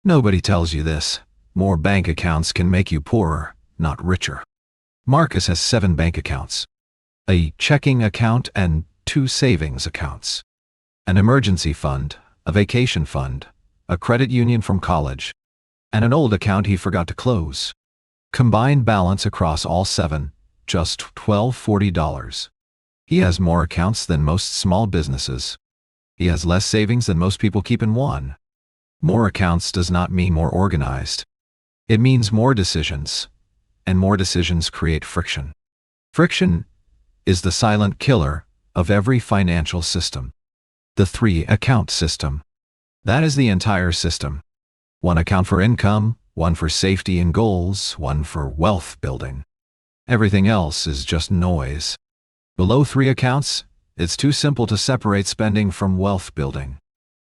Nobody tells you this. More bank accounts can make you poorer, not richer. Marcus has 7 bank accounts. A checking account and 2 savings accounts. An emergency fund, a vacation fund, a credit union from college, and an old account he forgot to close. Combined balance across all 7, just $1,240. He has more accounts than most small businesses. He has less savings than most people keep in one. More accounts does not mean more organized. It means more decisions, and more decisions create friction. Friction is the silent killer of every financial system. The 3-account system. That is the entire system. 1 account for income, 1 for safety and goals, 1 for wealth building. Everything else is just noise. Below 3 accounts, it's too simple to separate spending from wealth building.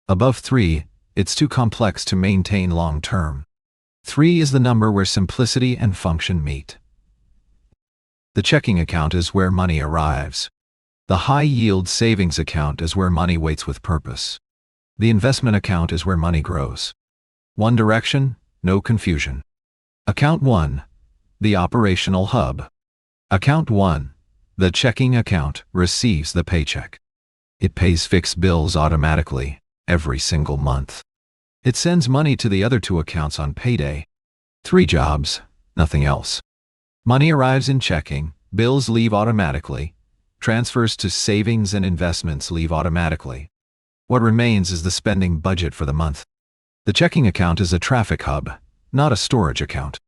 Above 3, it's too complex to maintain long term. 3 is the number where simplicity and function meet. The checking account is where money arrives. The high-yield savings account is where money waits with purpose. The investment account is where money grows. One direction, no confusion. Account 1, the operational hub. Account 1, the checking account, receives the paycheck. It pays fixed bills automatically, every single month. It sends money to the other 2 accounts on payday. 3 jobs, nothing else. Money arrives in checking, bills leave automatically, transfers to savings and investments leave automatically. What remains is the spending budget for the month. The checking account is a traffic hub, not a storage account.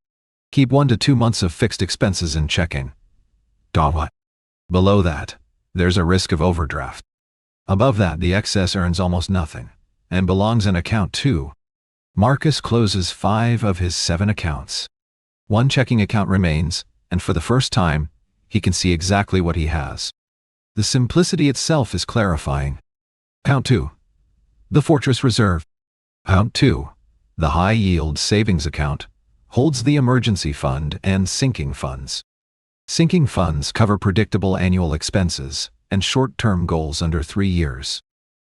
Keep 1 to 2 months of fixed expenses in checking. Below that, there's a risk of overdraft. Above that, the excess earns almost nothing and belongs in account 2. Marcus closes 5 of his 7 accounts. 1 checking account remains, and for the first time, he can see exactly what he has. The simplicity itself is clarifying. Account 2, the Fortress Reserve. Account 2, the high-yield savings account, holds the emergency fund and sinking funds. Sinking funds cover predictable annual expenses and short-term goals under 3 years.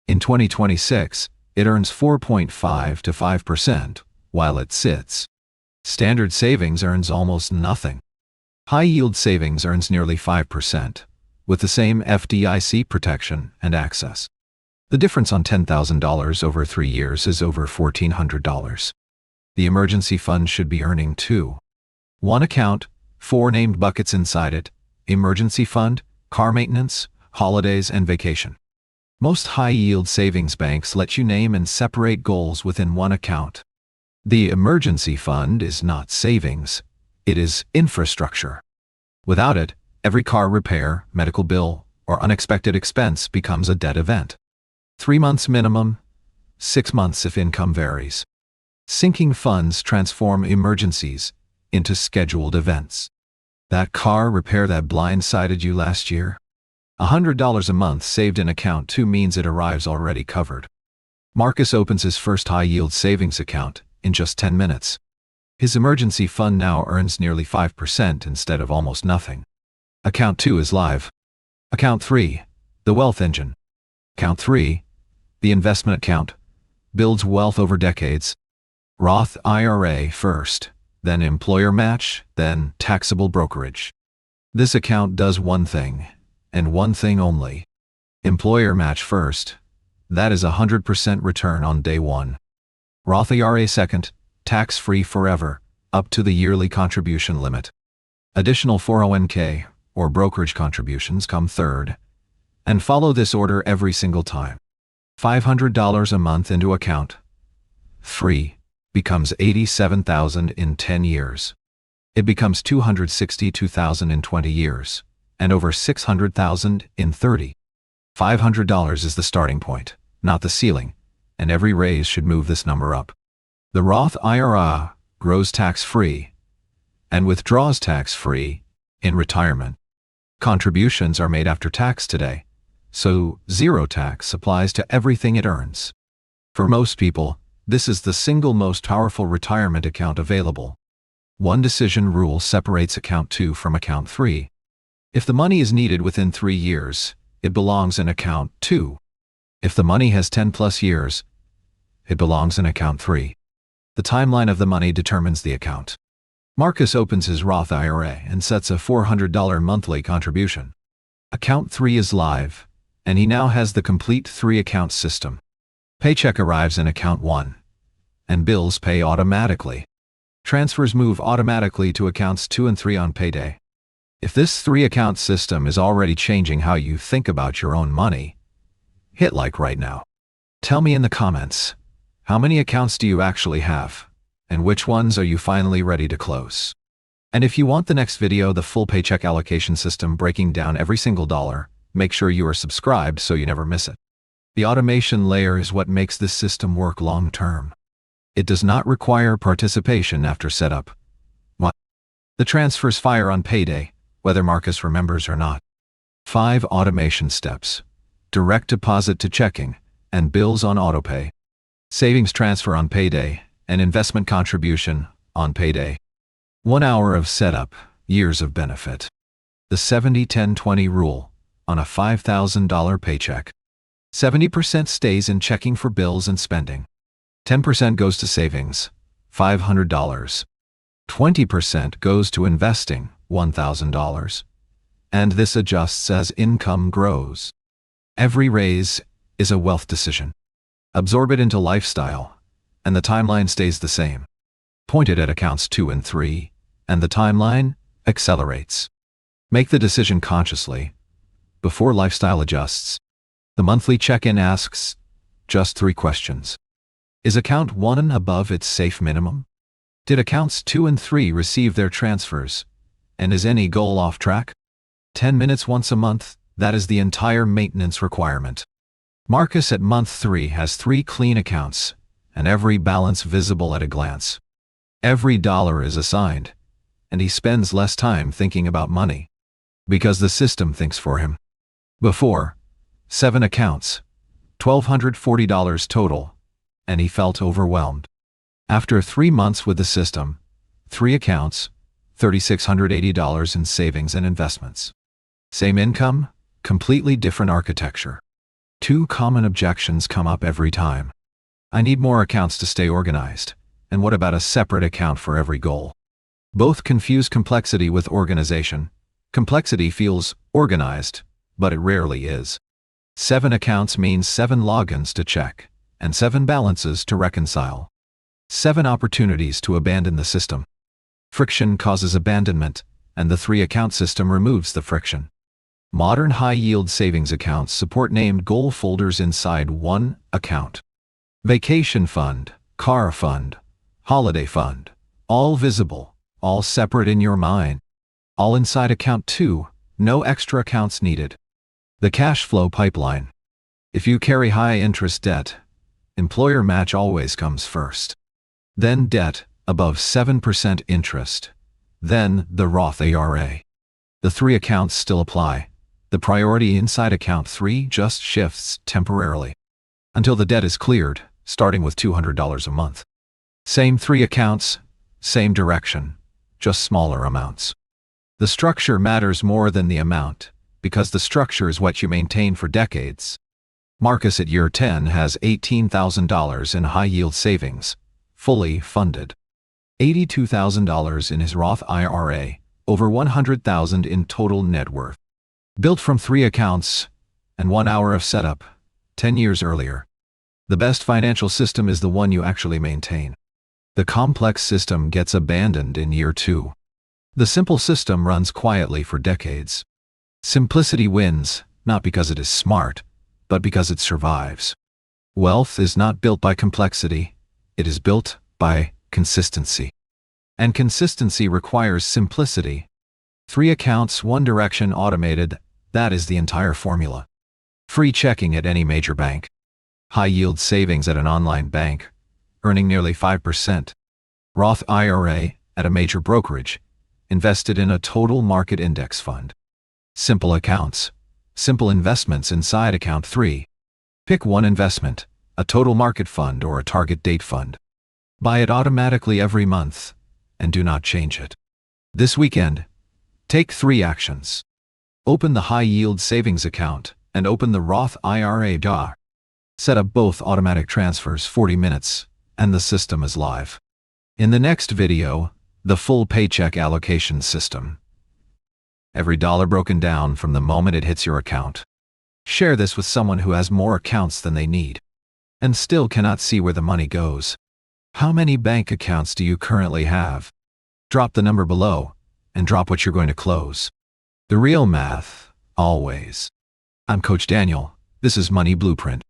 In 2026, it earns 4.5 to 5%, while it sits. Standard savings earns almost nothing. High-yield savings earns nearly 5%, with the same FDIC protection and access. The difference on $10,000 over 3 years is over $1,400. The emergency fund should be earning 2. 1 account, 4 named buckets inside it: emergency fund, car maintenance, holidays, and vacation. Most high-yield savings banks let you name and separate goals within 1 account. The emergency fund is not savings, it is infrastructure. Without it, every car repair, medical bill, or unexpected expense becomes a dead event. 3 months minimum, 6 months if income varies. Sinking funds transform emergencies into scheduled events. That car repair that blindsided you last year? $100 a month saved in account 2 means it arrives already covered. Marcus opens his first high-yield savings account in just 10 minutes. His emergency fund now earns nearly 5% instead of almost nothing. Account 2 is live. Account 3, the wealth engine. Account 3, the investment account, builds wealth over decades. Roth IRA first, then employer match, then taxable brokerage. This account does one thing, and one thing only. Employer match first. That is 100% return on day 1. Roth IRA second, tax-free forever, up to the yearly contribution limit. Additional 401k, or brokerage contributions, come third, and follow this order every single time. $500 a month into account 3 becomes $87,000 in 10 years. It becomes $262,000 in 20 years, and over $600,000 in 30. $500 is the starting point, not the ceiling, and every raise should move this number up. The Roth IRA grows tax-free and withdraws tax-free in retirement. Contributions are made after tax today, so zero tax applies to everything it earns. For most people, this is the single most powerful retirement account available. One decision rule separates account 2 from account 3. If the money is needed within 3 years, it belongs in account 2. If the money has 10+ years, it belongs in account 3. The timeline of the money determines the account. Marcus opens his Roth IRA and sets a $400 monthly contribution. Account 3 is live, and he now has the complete 3-account system. Paycheck arrives in account 1, and bills pay automatically. Transfers move automatically to accounts 2 and 3 on payday. If this 3-account system is already changing how you think about your own money, hit like right now. Tell me in the comments, how many accounts do you actually have, and which ones are you finally ready to close? And if you want the next video, the full paycheck allocation system breaking down every single dollar, make sure you are subscribed so you never miss it. The automation layer is what makes this system work long term. It does not require participation after setup. The transfers fire on payday, whether Marcus remembers or not. 5 automation steps: direct deposit to checking, and bills on autopay. Savings transfer on payday, and investment contribution on payday. 1 hour of setup, years of benefit. The 70-10-20 rule on a $5,000 paycheck. 70% stays in checking for bills and spending. 10% goes to savings, $500. 20% goes to investing, $1,000. And this adjusts as income grows. Every raise is a wealth decision. Absorb it into lifestyle, and the timeline stays the same. Point it at accounts 2 and 3, and the timeline accelerates. Make the decision consciously, before lifestyle adjusts. The monthly check-in asks just 3 questions. Is account 1 above its safe minimum? Did accounts 2 and 3 receive their transfers? And is any goal off track? 10 minutes once a month, that is the entire maintenance requirement. Marcus at month 3 has 3 clean accounts, and every balance visible at a glance. Every dollar is assigned, and he spends less time thinking about money, because the system thinks for him. Before, 7 accounts, $1,240 total, and he felt overwhelmed. After 3 months with the system, 3 accounts, $3,680 in savings and investments. Same income, completely different architecture. 2 common objections come up every time. I need more accounts to stay organized, and what about a separate account for every goal? Both confuse complexity with organization. Complexity feels organized, but it rarely is. 7 accounts means 7 logins to check, and 7 balances to reconcile. 7 opportunities to abandon the system. Friction causes abandonment, and the 3-account system removes the friction. Modern high-yield savings accounts support named goal folders inside one account. Vacation fund, car fund, holiday fund, all visible, all separate in your mind. All inside account 2, no extra accounts needed. The cash flow pipeline. If you carry high-interest debt, employer match always comes first. Then debt, above 7% interest. Then the Roth IRA. The 3 accounts still apply. The priority inside account 3 just shifts temporarily, until the debt is cleared, starting with $200 a month. Same 3 accounts, same direction, just smaller amounts. The structure matters more than the amount, because the structure is what you maintain for decades. Marcus at year 10 has $18,000 in high-yield savings, fully funded. $82,000 in his Roth IRA, over $100,000 in total net worth. Built from 3 accounts and 1 hour of setup, 10 years earlier. The best financial system is the one you actually maintain. The complex system gets abandoned in year 2. The simple system runs quietly for decades. Simplicity wins, not because it is smart, but because it survives. Wealth is not built by complexity, it is built by consistency. And consistency requires simplicity. 3 accounts, 1 direction, automated, that is the entire formula. Free checking at any major bank. High-yield savings at an online bank, earning nearly 5%. Roth IRA at a major brokerage, invested in a total market index fund. Simple accounts, simple investments inside account 3. Pick one investment, a total market fund or a target date fund. Buy it automatically every month, and do not change it. This weekend, take 3 actions. Open the high-yield savings account and open the Roth IRA DAR. Set up both automatic transfers 40 minutes, and the system is live. In the next video, the full paycheck allocation system. Every dollar broken down from the moment it hits your account. Share this with someone who has more accounts than they need and still cannot see where the money goes. How many bank accounts do you currently have? Drop the number below and drop what you're going to close. The real math, always. I'm Coach Daniel. This is Money Blueprint.